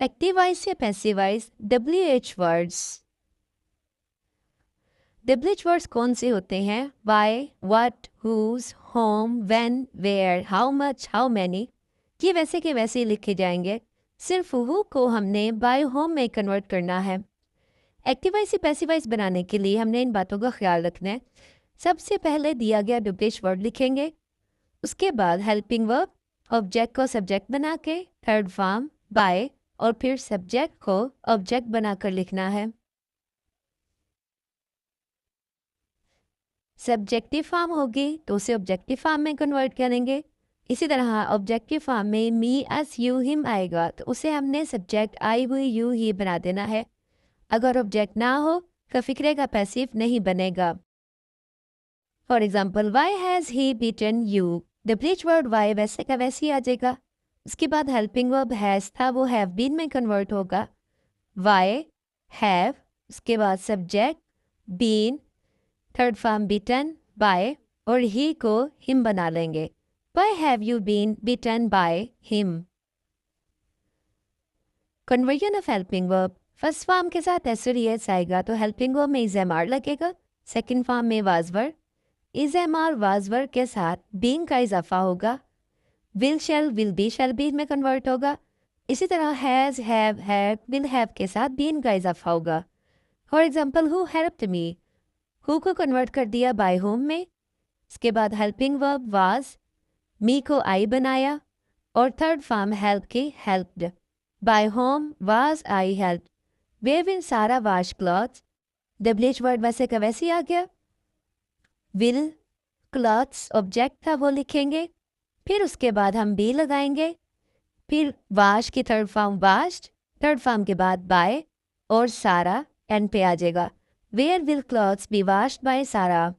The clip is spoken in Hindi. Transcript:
एक्टिव वॉइस या passive voice WH words. WH words कौन से होते हैं? Why, what, whose, whom, when, where, how much, how many. ये वैसे के वैसे ही लिखे जाएंगे, सिर्फ हु को हमने बाय होम में कन्वर्ट करना है। एक्टिव वॉइस या पैसिव वॉइस बनाने के लिए हमने इन बातों का ख्याल रखना है। सबसे पहले दिया गया WH वर्ड लिखेंगे, उसके बाद हेल्पिंग वर्ब, ऑब्जेक्ट को सब्जेक्ट बना के, थर्ड फॉर्म बाय, और फिर सब्जेक्ट को ऑब्जेक्ट बनाकर लिखना है। सब्जेक्टिव फॉर्म होगी तो उसे ऑब्जेक्टिव फॉर्म में कन्वर्ट करेंगे। इसी तरह ऑब्जेक्टिव फॉर्म में मी, अस, यू, हिम आएगा तो उसे हमने सब्जेक्ट आई, हुई, यू, ही बना देना है। अगर ऑब्जेक्ट ना हो तो फिक्रे का पैसिव नहीं बनेगा। For example, why has he beaten you. WH word why वैसे का वैसे ही आ जाएगा। उसके बाद हेल्पिंग वर्ब हैज़ था वो हैव बीन में कन्वर्ट होगा। वाई, हैव, उसके बाद subject been, third form beaten by, और ही को हिम बना लेंगे। Why have you been bitten by him? Conversion of helping verb, first form के साथ एस आएगा तो हेल्पिंग वर्ब में इज एम आर लगेगा। सेकेंड फॉर्म में वाजवर, इज एम आर वाजवर के साथ बीइंग का इजाफा होगा। विल शैल बी में कन्वर्ट होगा। इसी तरह हैज, हैव, विल हैव के साथ बीइंग का इजाफा होगा। For example, who helped me, who co convert कर दिया बाय होम में। इसके बाद हेल्पिंग वर्ब वाज, मी को आई बनाया, और थर्ड फॉर्म हेल्प की helped. By whom was I helped. Where will Sara wash clothes. WH word वैसे का वैसे ही आ गया। विल, क्लॉथ्स ऑब्जेक्ट था वो लिखेंगे, फिर उसके बाद हम बी लगाएंगे, फिर वाश की third form washed, third form के बाद बाय, और सारा एंड पे आ जाएगा। Where will clothes be washed by सारा।